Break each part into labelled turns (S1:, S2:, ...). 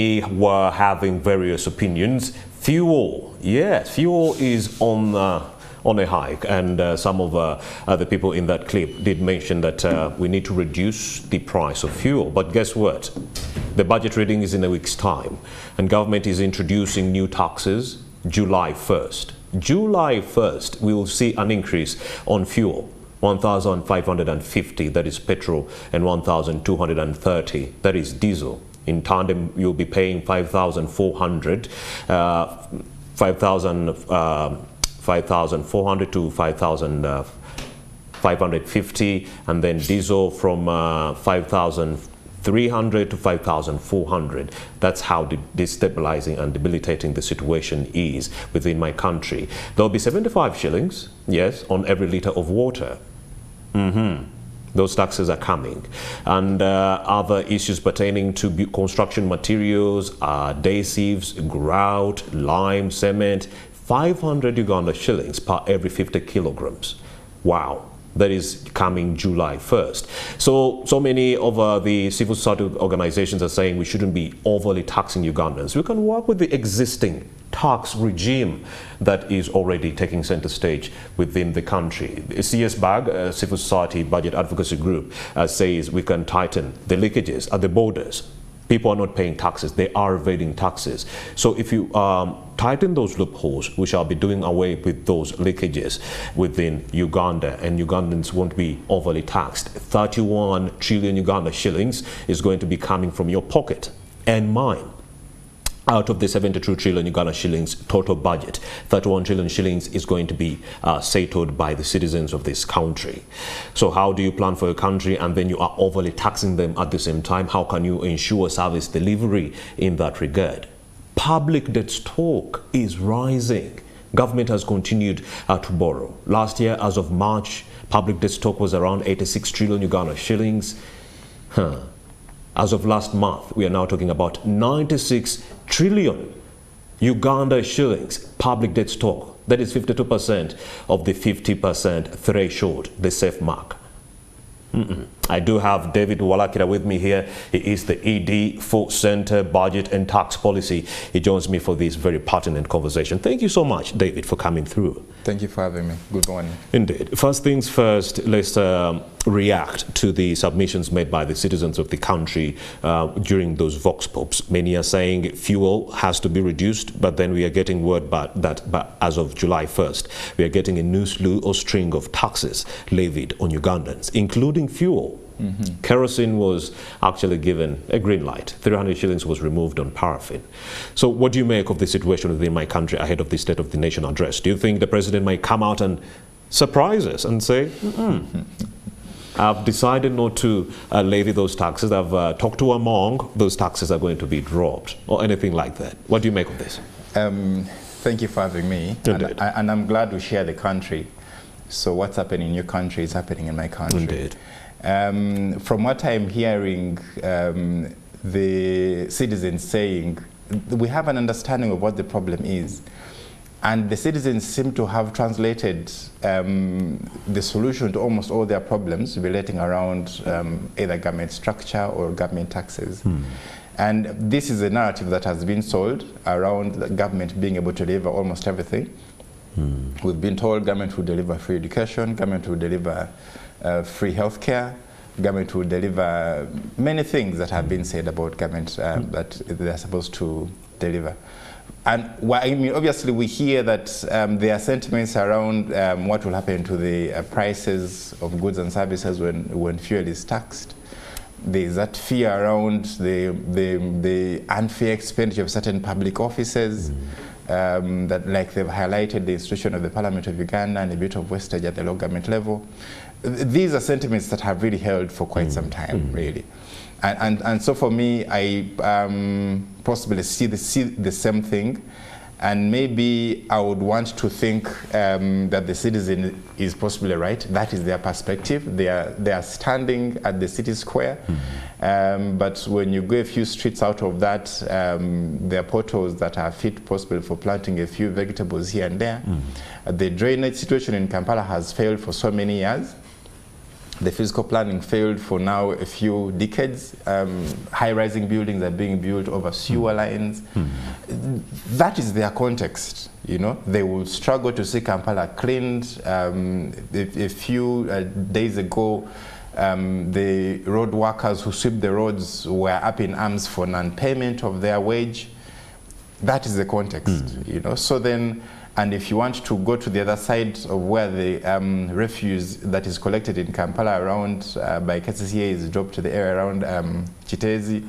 S1: We were having various opinions. Fuel, yes, fuel is on a hike, and some of the people in that clip did mention that we need to reduce the price of fuel. But guess what? The budget reading is in a week's time, and government is introducing new taxes July 1st. July 1st, we will see an increase on fuel. 1,550, that is petrol, and 1,230, that is diesel. In tandem, you'll be paying 5,400 to 5,550, and then diesel from 5,300 to 5,400. That's how destabilizing and debilitating the situation is within my country. There'll be 75 shillings, yes, on every liter of water. Those taxes are coming. And other issues pertaining to construction materials, adhesives, grout, lime, cement, 500 Uganda shillings per every 50 kilograms. Wow. That is coming July 1st. So many of the civil society organizations are saying we shouldn't be overly taxing Ugandans. We can work with the existing tax regime that is already taking center stage within the country. CSBAG, Civil Society Budget Advocacy Group, says we can tighten the leakages at the borders. People are not paying taxes, they are evading taxes. So if you tighten those loopholes, we shall be doing away with those leakages within Uganda, and Ugandans won't be overly taxed. 31 trillion Uganda shillings is going to be coming from your pocket and mine. Out of the 72 trillion Uganda shillings total budget, 31 trillion shillings is going to be settled by the citizens of this country. So how do you plan for a country and then you are overly taxing them at the same time? How can you ensure service delivery in that regard? Public debt stock is rising. Government has continued to borrow. Last year, as of March, public debt stock was around 86 trillion Uganda shillings. As of last month, we are now talking about 96 trillion Uganda shillings public debt stock. That is 52% of the 50% threshold, the safe mark. I do have David Walakira with me here. He is the ED for Center Budget and Tax Policy. He joins me for this very pertinent conversation. Thank you so much, David, for coming through.
S2: Thank you for having me. Good morning.
S1: Indeed. First things first, let's react to the submissions made by the citizens of the country during those vox pops. Many are saying fuel has to be reduced, but then we are getting word that as of July 1st, we are getting a new slew or string of taxes levied on Ugandans, including fuel. Kerosene was actually given a green light. 300 shillings was removed on paraffin. So what do you make of the situation within my country ahead of the State of the Nation address? Do you think the president might come out and surprise us and say, I've decided not to levy those taxes. I've talked to Among, those taxes are going to be dropped, or anything like that? What do you make of this?
S2: Thank you for having me. And I'm glad we share the country. So what's happening in your country is happening in my country.
S1: Indeed.
S2: From what I'm hearing, the citizens saying, we have an understanding of what the problem is. And the citizens seem to have translated the solution to almost all their problems relating around either government structure or government taxes. And this is a narrative that has been sold around the government being able to deliver almost everything. We've been told government will deliver free education, government will deliver free healthcare, government will deliver many things that have been said about government that they're supposed to deliver. And I mean, obviously we hear that there are sentiments around what will happen to the prices of goods and services when fuel is taxed. There's that fear around the unfair expenditure of certain public offices, that, like they've highlighted the institution of the Parliament of Uganda and a bit of wastage at the local government level. These are sentiments that have really held for quite some time, really. And so for me, I possibly see the same thing, and maybe I would want to think that the citizen is possibly right. That is their perspective. They are standing at the city square, but when you go a few streets out of that, there are potholes that are fit possible for planting a few vegetables here and there. The drainage situation in Kampala has failed for so many years. The physical planning failed for now a few decades. High-rising buildings are being built over sewer lines. That is their context. You know, they will struggle to see Kampala cleaned. A few days ago, the road workers who sweep the roads were up in arms for non-payment of their wage. That is the context, you know. So then, and if you want to go to the other side of where the refuse that is collected in Kampala around by KCCA is dropped to the area around Chitezi,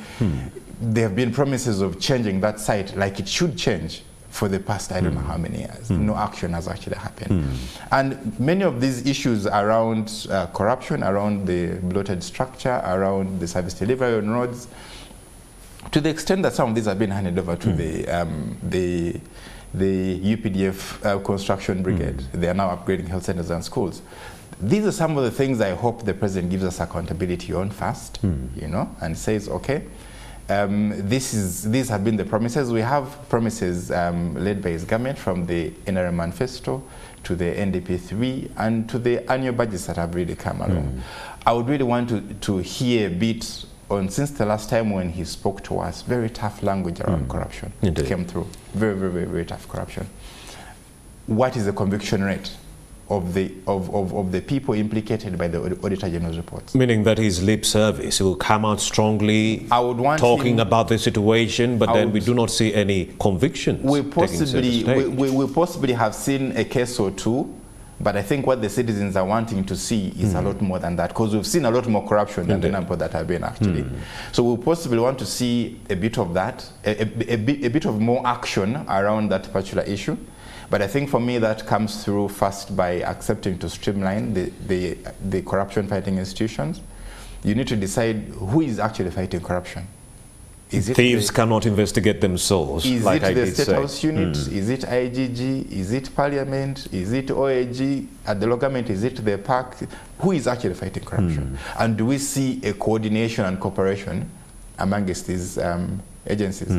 S2: there have been promises of changing that site like it should change for the past, I don't know how many years. No action has actually happened. And many of these issues around corruption, around the bloated structure, around the service delivery on roads, to the extent that some of these have been handed over to the UPDF construction brigade. They are now upgrading health centers and schools. These are some of the things I hope the president gives us accountability on first, you know, and says, okay, these have been the promises. We have promises led by his government, from the NRM manifesto to the NDP3 and to the annual budgets that have really come along. I would really want to hear a bit on, since the last time when he spoke to us, very tough language around corruption. It came through. Very, very, very, very tough corruption. What is the conviction rate of the people implicated by the Auditor General's reports? Meaning that his lip service, he will come out strongly talking about the situation, but then we do not see any convictions. We possibly have seen a case or two, but I think what the citizens are wanting to see is a lot more than that, because we've seen a lot more corruption than the number that have been actually. So we possibly want to see a bit of that, a bit of more action around that particular issue. But I think for me that comes through first by accepting to streamline the corruption fighting institutions. You need to decide who is actually fighting corruption. Thieves cannot investigate themselves. Is it the State House unit? Is it IGG? Is it Parliament? Is it OAG? At the local government, is it the park? Who is actually fighting corruption? And do we see a coordination and cooperation amongst these agencies?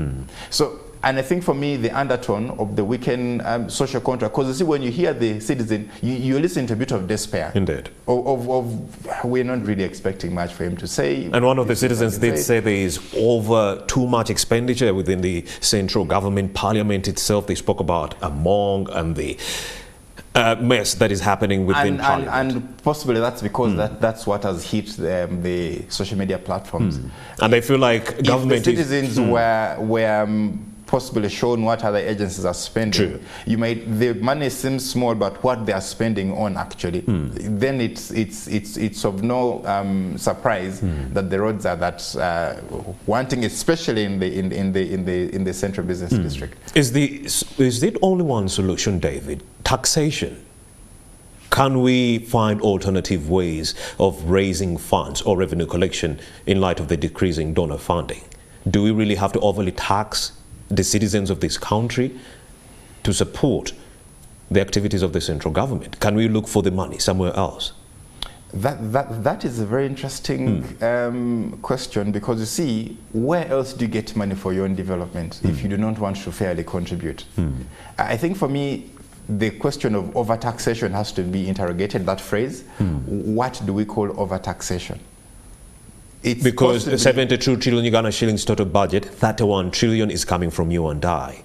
S2: So, and I think for me, the undertone of the weekend social contract, because you see, when you hear the citizen, you listen to a bit of despair. Indeed. We're not really expecting much for him to say. And one of the citizens did say there is over too much expenditure within the central government, Parliament itself. They spoke about among and the mess that is happening within Parliament. And possibly that's because that's what has hit the social media platforms. And they feel like government, if the citizens were possibly shown what other agencies are spending, the money seems small, but what they are spending on actually, then it's of no surprise that the roads are that wanting, especially in the central business district. Is it only one solution, David? Taxation? Can we find alternative ways of raising funds or revenue collection in light of the decreasing donor funding? Do we really have to overly tax the citizens of this country to support the activities of the central government? Can we look for the money somewhere else? That is a very interesting question, because you see, where else do you get money for your own development if you do not want to fairly contribute? I think for me, the question of overtaxation has to be interrogated, that phrase. What do we call overtaxation? It's because 72 trillion Uganda shillings total budget, 31 trillion is coming from you and I.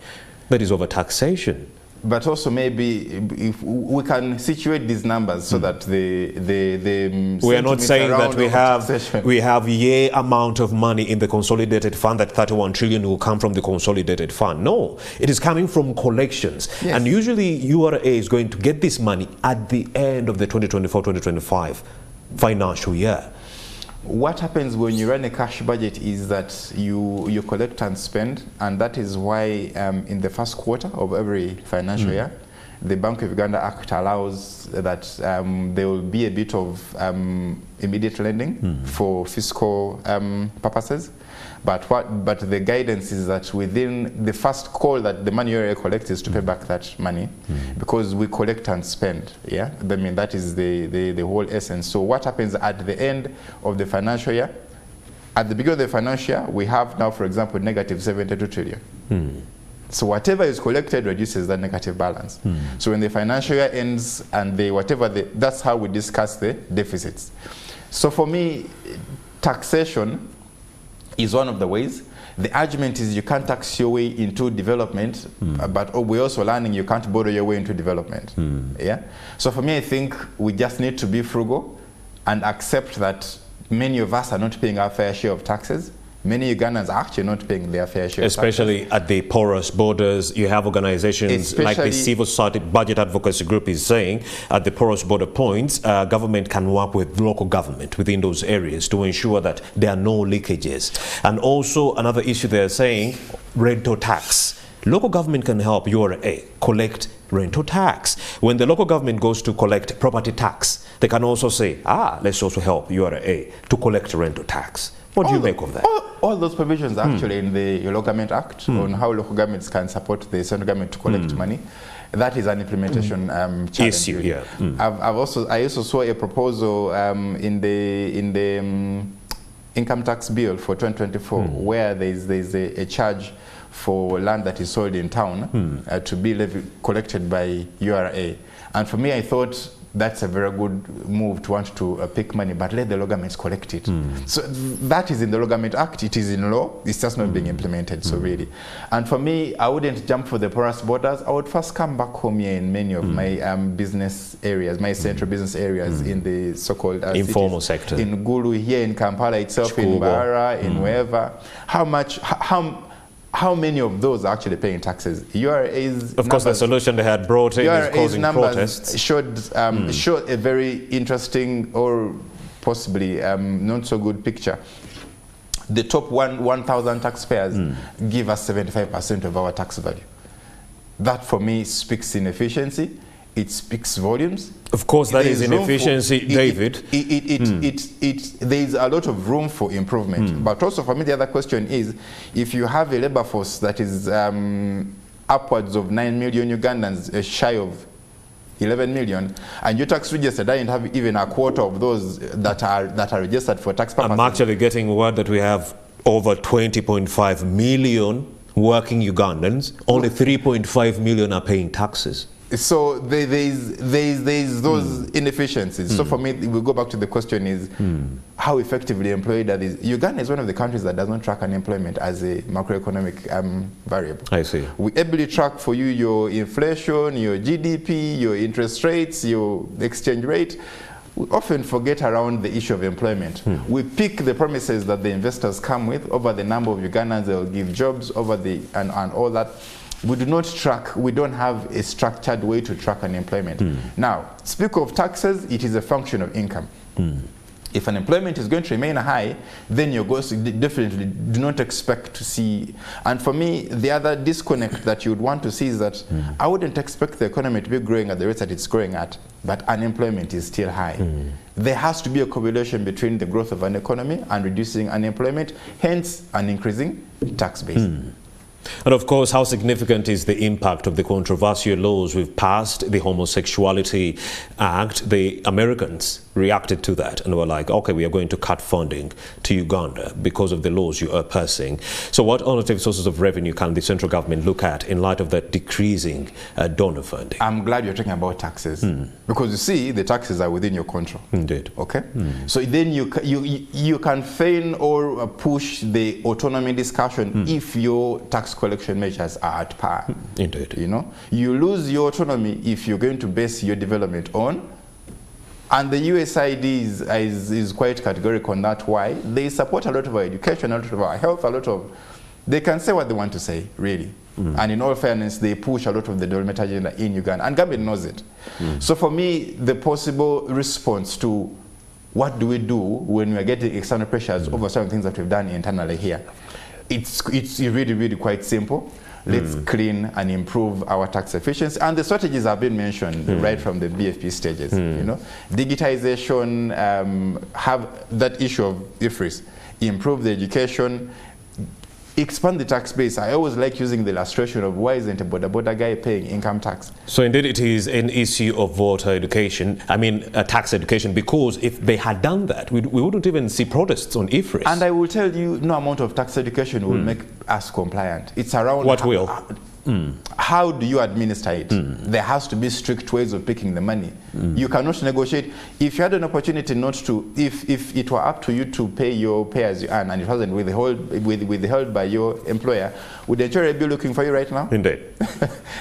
S2: That is over taxation. But also maybe if we can situate these numbers so that we are not saying that we have a amount of money in the consolidated fund, that 31 trillion will come from the consolidated fund. No, it is coming from collections. Yes. And usually URA is going to get this money at the end of the 2024-2025 financial year. What happens when you run a cash budget is that you collect and spend, and that is why in the first quarter of every financial year, the Bank of Uganda Act allows that there will be a bit of immediate lending for fiscal purposes. But the guidance is that within the first call that the money area collects is to pay back that money, because we collect and spend. Yeah, I mean that is the whole essence. So what happens at the end of the financial year? At the beginning of the financial year, we have now, for example, negative 72 trillion. So whatever is collected reduces that negative balance. So when the financial year ends and that's how we discuss the deficits. So for me, taxation is one of the ways. The argument is you can't tax your way into development, but we're also learning you can't borrow your way into development. Yeah. So for me, I think we just need to be frugal and accept that many of us are not paying our fair share of taxes. Many Ugandans are actually not paying their fair share
S1: especially
S2: of taxes.
S1: At the porous borders. You have organizations like the Civil Society Budget Advocacy Group is saying at the porous border points, government can work with local government within those areas to ensure that there are no leakages. And also another issue they're saying, rental tax. Local government can help URA collect rental tax. When the local government goes to collect property tax, they can also say, let's also help URA to collect rental tax. What do you make of that?
S2: All those provisions actually in the Local Government Act on how local governments can support the central government to collect money. That is an implementation challenge.
S1: Issue, yeah.
S2: I also saw a proposal in the income tax bill for 2024 where there's a charge for land that is sold in town to be collected by URA. And for me, I thought that's a very good move to want to pick money, but let the local governments collect it. So that is in the Local Government Act, it is in law, it's just not being implemented, so really. And for me, I wouldn't jump for the porous borders. I would first come back home here in many of my business areas, my central business areas in the so-called
S1: informal sector.
S2: In Gulu, here in Kampala itself, in Bara, in wherever. How many of those are actually paying taxes? URA's
S1: of course, the solution they had brought in is causing protests.
S2: Showed a very interesting or possibly not so good picture. The top 1,000 taxpayers give us 75% of our tax value. That for me speaks inefficiency. It speaks volumes.
S1: Of course, that is inefficiency, David.
S2: There is a lot of room for improvement. But also for me, the other question is, if you have a labor force that is upwards of 9 million Ugandans, shy of 11 million, and your tax register doesn't have even a quarter of those that are registered for tax purposes.
S1: I'm actually getting word that we have over 20.5 million working Ugandans. Only 3.5 million are paying taxes.
S2: So there's those inefficiencies. So for me, we go back to the question is how effectively employed are these? Uganda is one of the countries that does not track unemployment as a macroeconomic variable.
S1: I see.
S2: We ably track for you your inflation, your GDP, your interest rates, your exchange rate. We often forget around the issue of employment. We pick the promises that the investors come with over the number of Ugandans they'll give jobs, over the and all that. We do not track, we don't have a structured way to track unemployment. Now, speak of taxes, it is a function of income. If unemployment is going to remain high, then you're going to definitely do not expect to see. And for me, the other disconnect that you would want to see is that I wouldn't expect the economy to be growing at the rate that it's growing at, but unemployment is still high. There has to be a correlation between the growth of an economy and reducing unemployment, hence an increasing tax base.
S1: And of course, how significant is the impact of the controversial laws we've passed, the Homosexuality Act? The Americans reacted to that and were like, okay, we are going to cut funding to Uganda because of the laws you are passing. So what alternative sources of revenue can the central government look at in light of that decreasing donor funding?
S2: I'm glad you're talking about taxes because you see, the taxes are within your control.
S1: Indeed.
S2: Okay? So then you can feign or push the autonomy discussion if your tax collection measures are at par.
S1: Indeed.
S2: You know, you lose your autonomy if you're going to base your development on, and the USAID is quite categorical on that. Why? They support a lot of our education, a lot of our health, a lot of, they can say what they want to say, really. And in all fairness, they push a lot of the development agenda in Uganda, and government knows it. So for me, the possible response to what do we do when we are getting external pressures over some things that we've done internally here, it's really, really quite simple. Let's clean and improve our tax efficiency. And the strategies have been mentioned right from the BFP stages. You know, digitization, have that issue of IFRIS, improve the education, expand the tax base. I always like using the illustration of why isn't a border guy paying income tax? So
S1: indeed it is an issue of voter education, tax education, because if they had done that, we wouldn't even see protests on IFRIS.
S2: And I will tell you, no amount of tax education will make us compliant. It's around...
S1: What will?
S2: How do you administer it? There has to be strict ways of picking the money. You cannot negotiate. If you had an opportunity not to, if it were up to you to pay your pay as you earn and it wasn't withheld by your employer, would the insurer be looking for you right now?
S1: Indeed.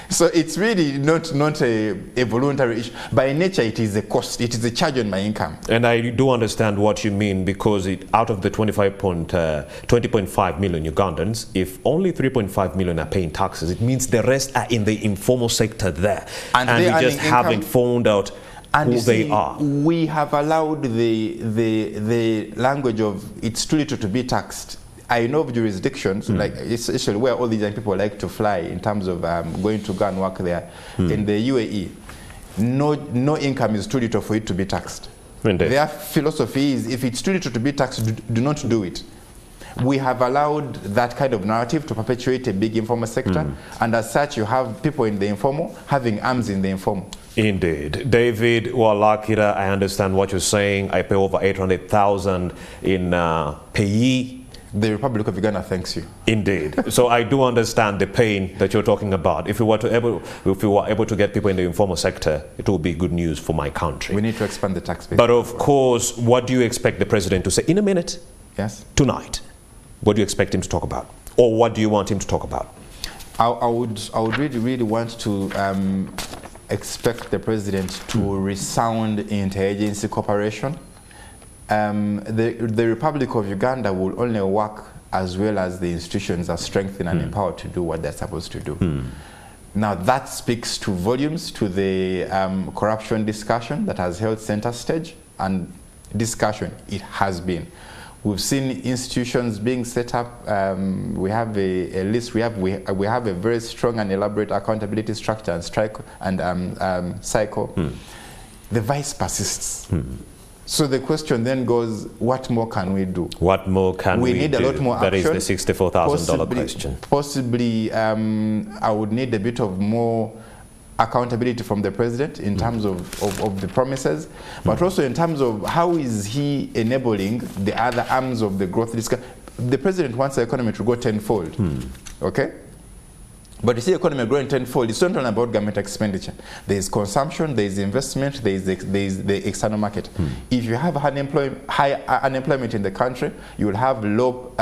S2: So it's really not a voluntary issue. By nature, it is a cost. It is a charge on my income.
S1: And I do understand what you mean, because out of the 20.5 million Ugandans, if only 3.5 million are paying taxes, it means the rest are in the informal sector there. And we just haven't found out who they are.
S2: We have allowed the language of it's too little to be taxed. I know of jurisdictions, like especially where all these young people like to fly in terms of going to go and work there. In the UAE, no income is too little for it to be taxed.
S1: Indeed.
S2: Their philosophy is, if it's too little to be taxed, do not do it. We have allowed that kind of narrative to perpetuate a big informal sector, and as such you have people in the informal having arms in the informal.
S1: Indeed. David Walakira, I understand what you're saying. I pay over 800,000 in payee.
S2: The Republic of Uganda thanks you.
S1: Indeed. So I do understand the pain that you're talking about. If we were able to get people in the informal sector, it will be good news for my country.
S2: We need to expand the tax base.
S1: But of course, what do you expect the president to say in a minute?
S2: Yes.
S1: Tonight. What do you expect him to talk about? Or what do you want him to talk about?
S2: I would really want to expect the president to resound interagency cooperation. The Republic of Uganda will only work as well as the institutions are strengthened and empowered to do what they're supposed to do. Now that speaks to volumes to the corruption discussion that has held center stage, and discussion it has been. We've seen institutions being set up. We have a list. We have a very strong and elaborate accountability structure and cycle. The vice persists. So the question then goes, what more can we do?
S1: What more can we do?
S2: We need a lot more action.
S1: That is the $64,000 question.
S2: Possibly, I would need a bit of more accountability from the president in terms of the promises, but also in terms of how is he enabling the other arms of the growth discussion. The president wants the economy to go tenfold, okay? But you see economy growing tenfold, it's not only about government expenditure. There is consumption, there is investment, there is the external market. If you have high unemployment in the country, you will have low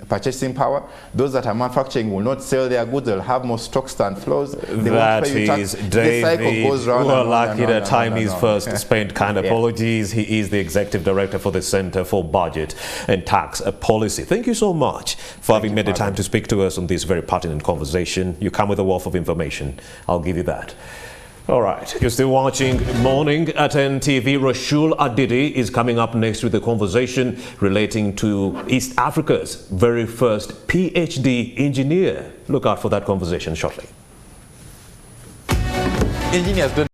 S2: purchasing power. Those that are manufacturing will not sell their goods, they'll have more stocks than flows.
S1: That is David. The cycle goes round. Well, lucky the time is first spent. Kind apologies. He is the executive director for the Center for Budget and Tax Policy. Thank you so much for having made the time to speak to us on this very pertinent conversation. You come with a wealth of information. I'll give you that. All right. You're still watching Morning at NTV. Rashul Adidi is coming up next with a conversation relating to East Africa's very first PhD engineer. Look out for that conversation shortly.
S2: Engineers don't